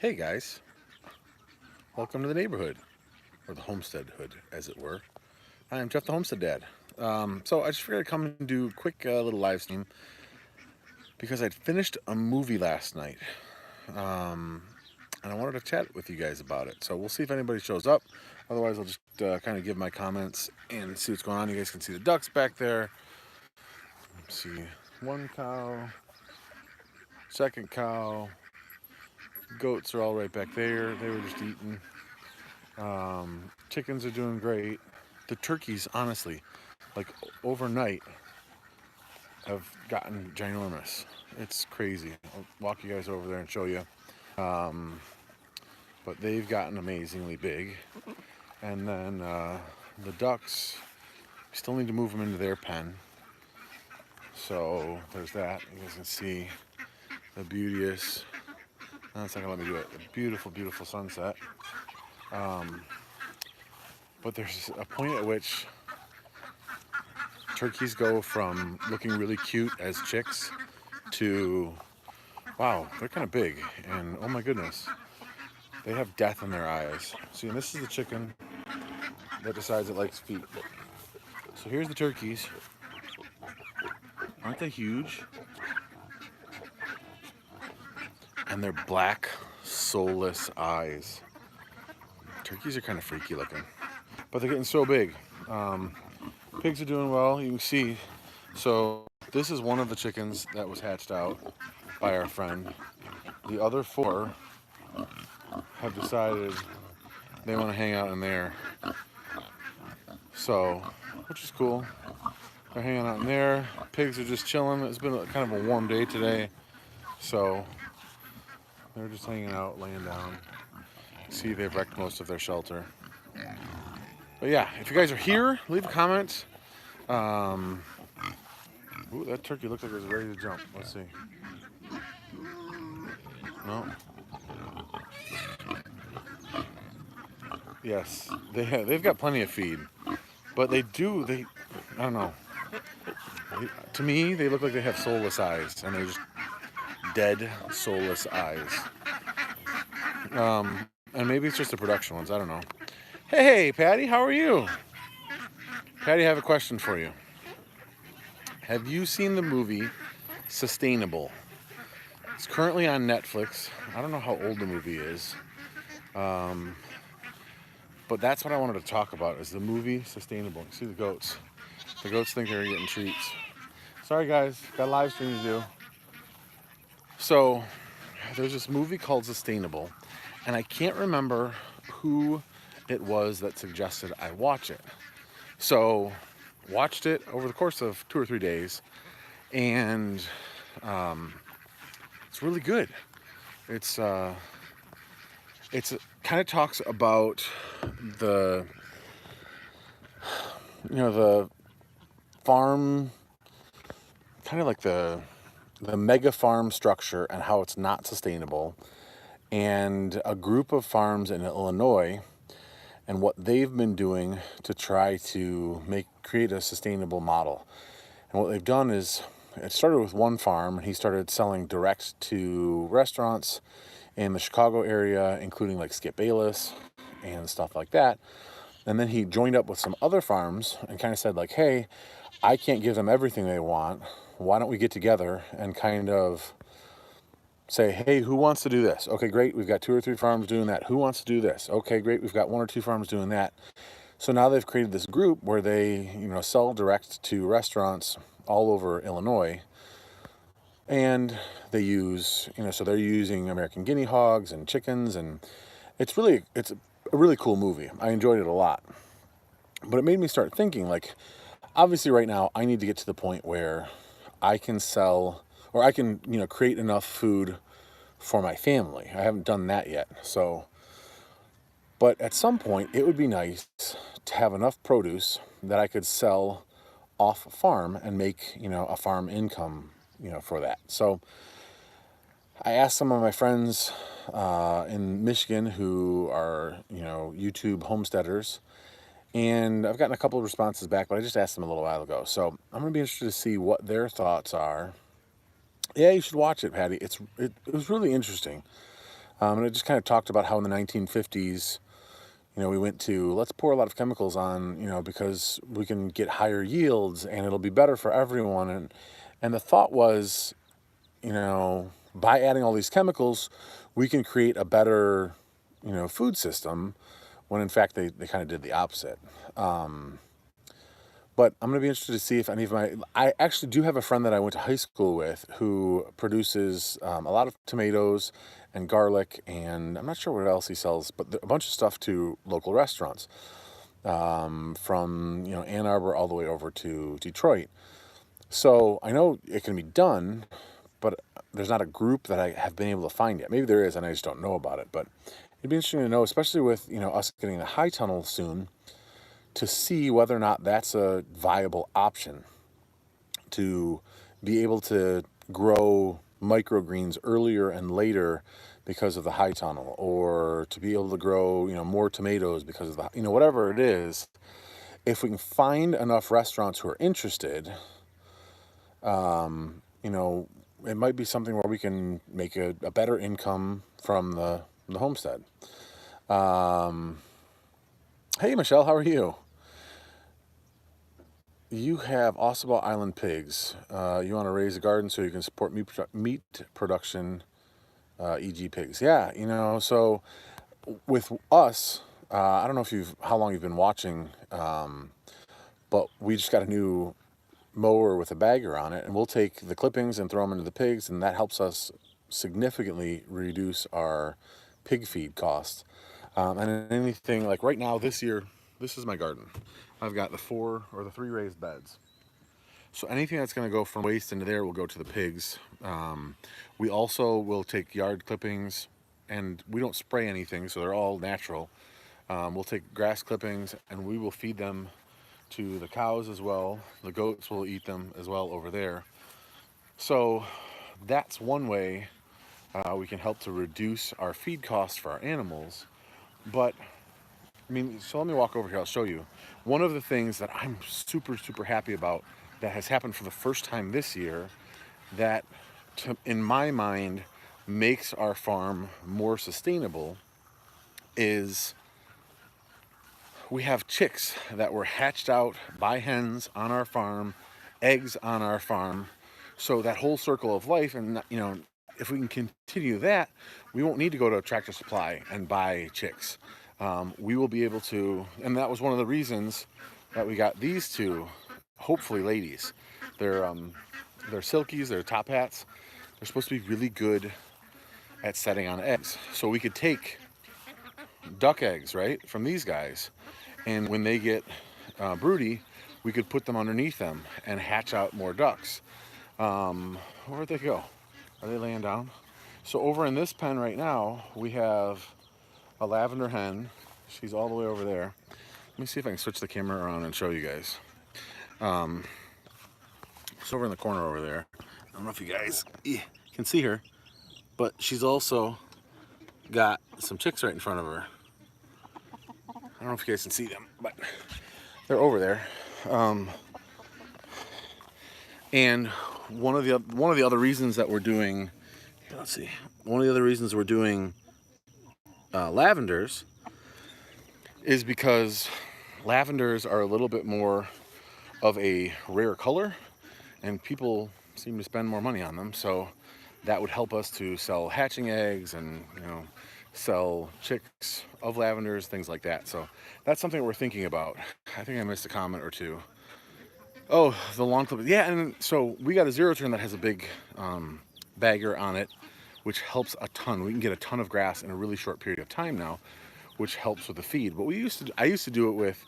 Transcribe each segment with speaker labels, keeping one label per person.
Speaker 1: Hey guys, welcome to the neighborhood, or the homestead hood, as it were. I am Jeff the Homestead Dad. So I just figured I'd come and do a quick little live stream because I'd finished a movie last night, um, and I wanted to chat with you guys about it. So we'll see if anybody shows up. Otherwise, I'll just kind of give my comments and see what's going on. You guys can see the ducks back there. Let's see, one cow, second cow, goats are all right back there. They were just eating. Chickens are doing great. The turkeys, honestly, like overnight, have gotten ginormous. It's crazy. I'll walk you guys over there and show you. Um, but they've gotten amazingly big. And then the ducks, we still need to move them into their pen. So there's that. You guys can see the beauteous. No, it's not gonna let me do it. The beautiful, beautiful sunset. Um, but there's a point at which turkeys go from looking really cute as chicks to, wow, they're kind of big, and oh my goodness, they have death in their eyes. See, and this is the chicken that decides it likes feet. So here's the turkeys. Aren't they huge? And they're black, soulless eyes. Turkeys are kind of freaky looking, but they're getting so big. Pigs are doing well, you can see. So this is one of the chickens that was hatched out by our friend. The other four have decided they want to hang out in there. So, which is cool. They're hanging out in there. Pigs are just chilling. It's been kind of a warm day today. So, they're just hanging out, laying down. See, they've wrecked most of their shelter. But yeah, if you guys are here, leave a comment. Ooh, that turkey looks like it's ready to jump. Let's see. No. Yes, they've got plenty of feed, but I don't know. To me, they look like they have soulless eyes, and they're just dead, soulless eyes. And maybe it's just the production ones. I don't know. Hey, Patty, how are you? Patty, I have a question for you. Have you seen the movie Sustainable? It's currently on Netflix. I don't know how old the movie is. But that's what I wanted to talk about, is the movie Sustainable. You see the goats. The goats think they're getting treats. Sorry guys, got a live stream to do. So there's this movie called Sustainable, and I can't remember who it was that suggested I watch it. So watched it over the course of 2 or 3 days, and it's really good. It's kind of talks about the the farm, kind of like the mega farm structure and how it's not sustainable, and a group of farms in Illinois and what they've been doing to try to create a sustainable model. And what they've done is, it started with one farm, and he started selling direct to restaurants in the Chicago area, including like Skip Bayless and stuff like that. And then he joined up with some other farms and kind of said like, hey, I can't give them everything they want. Why don't we get together and kind of say, hey, who wants to do this? Okay, great. We've got 2 or 3 farms doing that. Who wants to do this? Okay, great. We've got 1 or 2 farms doing that. So now they've created this group where they, sell direct to restaurants all over Illinois. And they use, so they're using American guinea hogs and chickens, and it's a really cool movie. I enjoyed it a lot. But it made me start thinking, like, obviously right now I need to get to the point where I can sell, or I can, create enough food for my family. I haven't done that yet. So, but at some point it would be nice to have enough produce that I could sell off farm and make, a farm income, for that. So I asked some of my friends in Michigan who are, YouTube homesteaders, and I've gotten a couple of responses back, but I just asked them a little while ago. So I'm going to be interested to see what their thoughts are. Yeah, you should watch it, Patty. It was really interesting. And it just kind of talked about how in the 1950s, we went to, let's pour a lot of chemicals on, because we can get higher yields and it'll be better for everyone. And the thought was, by adding all these chemicals, we can create a better, food system, when in fact they kind of did the opposite. But I'm going to be interested to see if any of I actually do have a friend that I went to high school with who produces a lot of tomatoes and garlic, and I'm not sure what else he sells, but a bunch of stuff to local restaurants, from, Ann Arbor all the way over to Detroit. So I know it can be done, but there's not a group that I have been able to find yet. Maybe there is, and I just don't know about it. But it'd be interesting to know, especially with, us getting the high tunnel soon, to see whether or not that's a viable option to be able to grow microgreens earlier and later because of the high tunnel, or to be able to grow, more tomatoes because of the, whatever it is. If we can find enough restaurants who are interested, it might be something where we can make a better income from the homestead. Hey, Michelle, how are you? You have Ossabaw Island pigs. You want to raise a garden so you can support meat production, e.g. pigs. Yeah, so with us, I don't know how long you've been watching, but we just got a new mower with a bagger on it, and we'll take the clippings and throw them into the pigs, and that helps us significantly reduce our pig feed costs. And anything like right now, this year, this is my garden. I've got the 3 raised beds. So anything that's going to go from waste into there will go to the pigs. We also will take yard clippings, and we don't spray anything, so they're all natural. We'll take grass clippings and we will feed them to the cows as well. The goats will eat them as well over there. So that's one way we can help to reduce our feed costs for our animals. But so let me walk over here, I'll show you. One of the things that I'm super, super happy about that has happened for the first time this year, that in my mind makes our farm more sustainable, is we have chicks that were hatched out by hens on our farm, eggs on our farm. So that whole circle of life, and if we can continue that, we won't need to go to Tractor Supply and buy chicks. We will be able to, and that was one of the reasons that we got these two, hopefully ladies. They're silkies, they're top hats. They're supposed to be really good at setting on eggs. So we could take duck eggs, right, from these guys, and when they get broody, we could put them underneath them and hatch out more ducks. Where'd they go? Are they laying down? So over in this pen right now, we have a lavender hen. She's all the way over there. Let me see if I can switch the camera around and show you guys. It's over in the corner over there. I don't know if you guys can see her, but she's also got some chicks right in front of her. I don't know if you guys can see them, but they're over there. And one of the other reasons that we're doing, let's see, one of the other reasons we're doing lavenders is because lavenders are a little bit more of a rare color, and people seem to spend more money on them. So that would help us to sell hatching eggs and sell chicks of lavenders, things like that. So that's something we're thinking about. I think I missed a comment or two. Oh, the lawn clippers. Yeah, and so we got a zero turn that has a big bagger on it, which helps a ton. We can get a ton of grass in a really short period of time now, which helps with the feed. But I used to do it with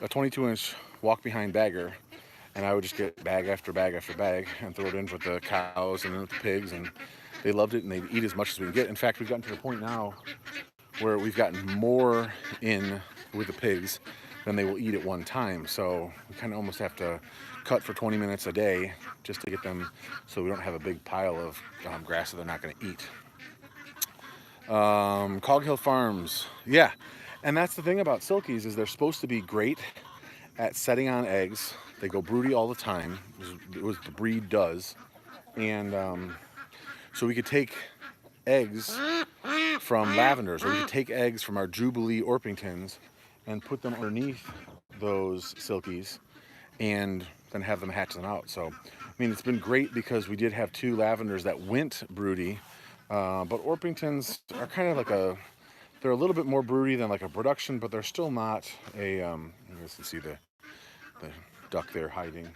Speaker 1: a 22-inch walk behind bagger, and I would just get bag after bag after bag and throw it in with the cows and with the pigs, and they loved it, and they'd eat as much as we can get. In fact, we've gotten to the point now where we've gotten more in with the pigs than they will eat at one time. So we kind of almost have to cut for 20 minutes a day just to get them, so we don't have a big pile of grass that they're not going to eat. Cog Hill Farms, yeah. And that's the thing about silkies, is they're supposed to be great at setting on eggs. They go broody all the time, is what the breed does. And so we could take eggs from lavenders, or we could take eggs from our Jubilee Orpingtons and put them underneath those silkies and then have them hatch them out. So, I mean, it's been great because we did have 2 lavenders that went broody, but Orpingtons are kind of like they're a little bit more broody than like a production, but they're still not a, you guys can see the duck there hiding.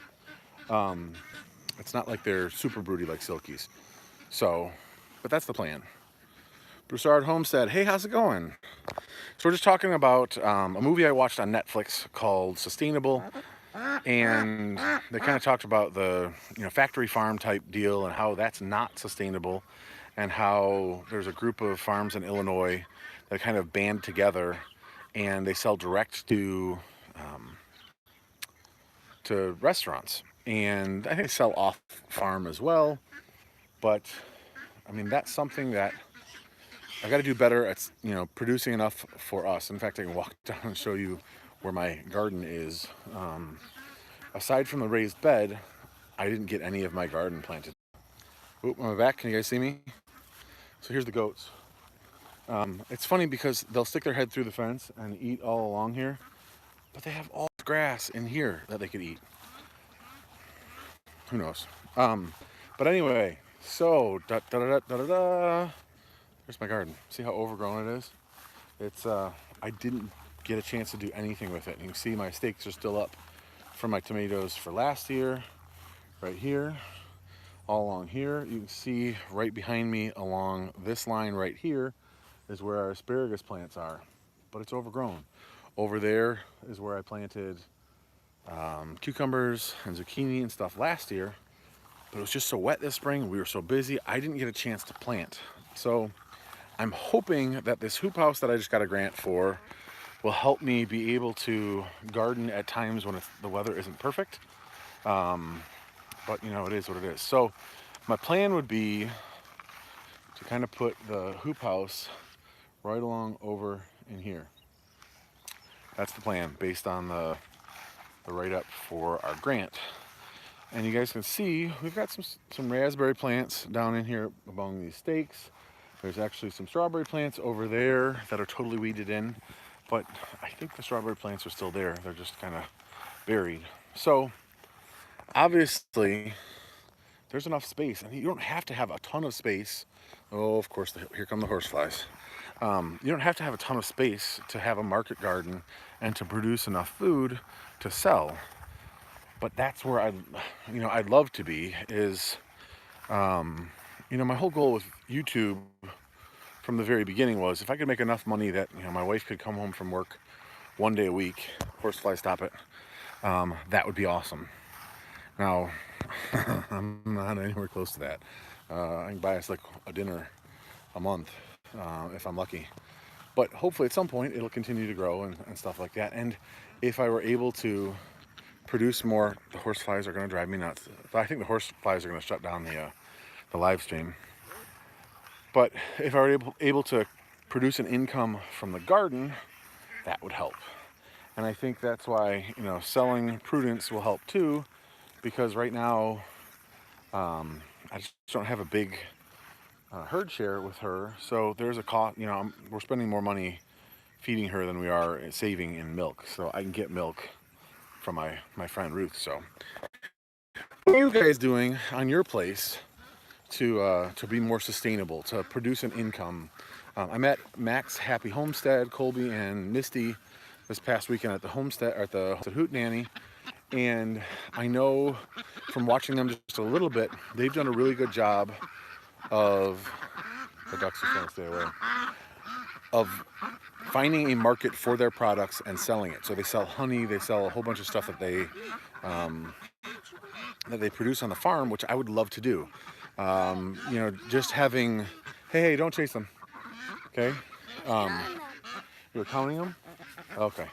Speaker 1: It's not like they're super broody like silkies. So, but that's the plan. Broussard Homestead, hey, how's it going? So we're just talking about a movie I watched on Netflix called Sustainable, and they kind of talked about the factory farm type deal and how that's not sustainable, and how there's a group of farms in Illinois that kind of band together and they sell direct to restaurants, and I think they sell off farm as well. But I mean, that's something that I got to do better at, producing enough for us. In fact, I can walk down and show you where my garden is. Aside from the raised bed, I didn't get any of my garden planted. Oop, on my back, can you guys see me? So here's the goats. It's funny because they'll stick their head through the fence and eat all along here, but they have all the grass in here that they could eat. Who knows? But anyway, so there's my garden. See how overgrown it is? It's I didn't get a chance to do anything with it. And you can see my stakes are still up from my tomatoes for last year, right here, all along here. You can see right behind me along this line right here is where our asparagus plants are, but it's overgrown. Over there is where I planted cucumbers and zucchini and stuff last year, but it was just so wet this spring. We were so busy, I didn't get a chance to plant. So I'm hoping that this hoop house that I just got a grant for will help me be able to garden at times when the weather isn't perfect. But it is what it is. So my plan would be to kind of put the hoop house right along over in here. That's the plan based on the write-up for our grant. And you guys can see we've got some raspberry plants down in here among these stakes. There's actually some strawberry plants over there that are totally weeded in, but I think the strawberry plants are still there. They're just kind of buried. So obviously there's enough space, and you don't have to have a ton of space. Oh, of course, here come the horseflies. You don't have to have a ton of space to have a market garden and to produce enough food to sell. But that's where I'd love to be. Is my whole goal with YouTube from the very beginning was if I could make enough money that my wife could come home from work one day a week. Horsefly, stop it. That would be awesome. Now, I'm not anywhere close to that. I can buy us like a dinner a month if I'm lucky. But hopefully at some point it'll continue to grow and stuff like that. And if I were able to produce more, the horseflies are going to drive me nuts. I think the horseflies are going to shut down the live stream. But if I were able to produce an income from the garden, that would help. And I think that's why selling Prudence will help too, because right now I just don't have a big herd share with her, so there's a cost. We're spending more money feeding her than we are saving in milk, so I can get milk from my friend Ruth. So what are you guys doing on your place to be more sustainable, to produce an income? I met Max Happy Homestead, Colby and Misty this past weekend at the Homestead, at the Hoot Nanny, and I know from watching them just a little bit, they've done a really good job of, the ducks are trying to stay away, of finding a market for their products and selling it. So they sell honey, they sell a whole bunch of stuff that they produce on the farm, which I would love to do. Just having, hey, don't chase them, okay? You're counting them? Okay.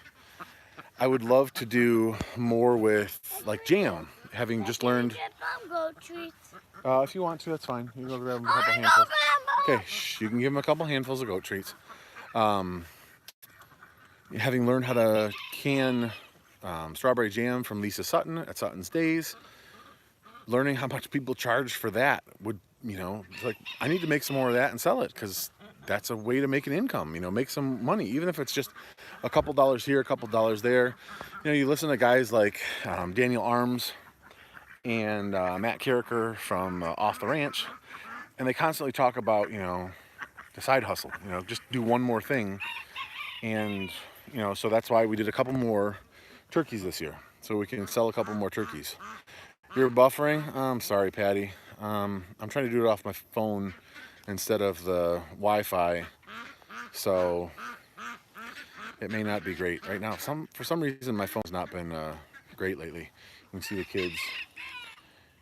Speaker 1: I would love to do more with like jam, having just learned. If you want to, that's fine. You can go grab them a couple handfuls. Okay, you can give them a couple handfuls of goat treats. Having learned how to can strawberry jam from Lisa Sutton at Sutton's Days, learning how much people charge for that would it's like I need to make some more of that and sell it because that's a way to make an income, make some money, even if it's just a couple dollars here, a couple dollars there. You listen to guys like Daniel Arms and Matt Carricker from Off the Ranch, and they constantly talk about, the side hustle, just do one more thing. And, so that's why we did a couple more turkeys this year, so we can sell a couple more turkeys. You're buffering? I'm sorry, Patty. I'm trying to do it off my phone instead of the Wi-Fi, so it may not be great right now. For some reason, my phone's not been great lately. You can see the kids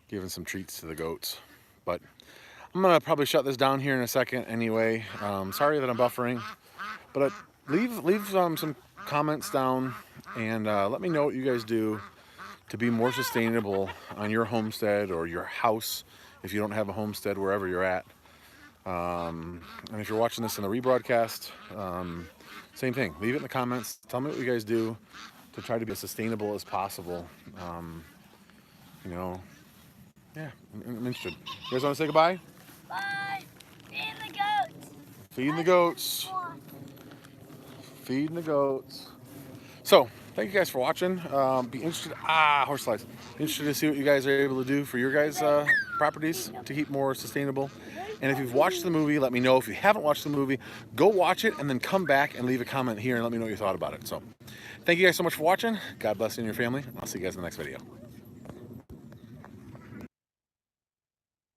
Speaker 1: giving some treats to the goats, but I'm gonna probably shut this down here in a second anyway. Sorry that I'm buffering, but leave some comments down and let me know what you guys do to be more sustainable on your homestead or your house if you don't have a homestead wherever you're at. And if you're watching this in the rebroadcast, same thing. Leave it in the comments. Tell me what you guys do to try to be as sustainable as possible. Yeah, I'm interested. You guys want to say goodbye?
Speaker 2: Bye. Feeding the goats.
Speaker 1: Feeding the goats. Feeding the goats. So, thank you guys for watching. Be interested. Horse slides. Interested to see what you guys are able to do for your guys' properties to keep more sustainable. And if you've watched the movie, let me know. If you haven't watched the movie, go watch it and then come back and leave a comment here and let me know what you thought about it. So, thank you guys so much for watching. God bless you and your family. I'll see you guys in the next video.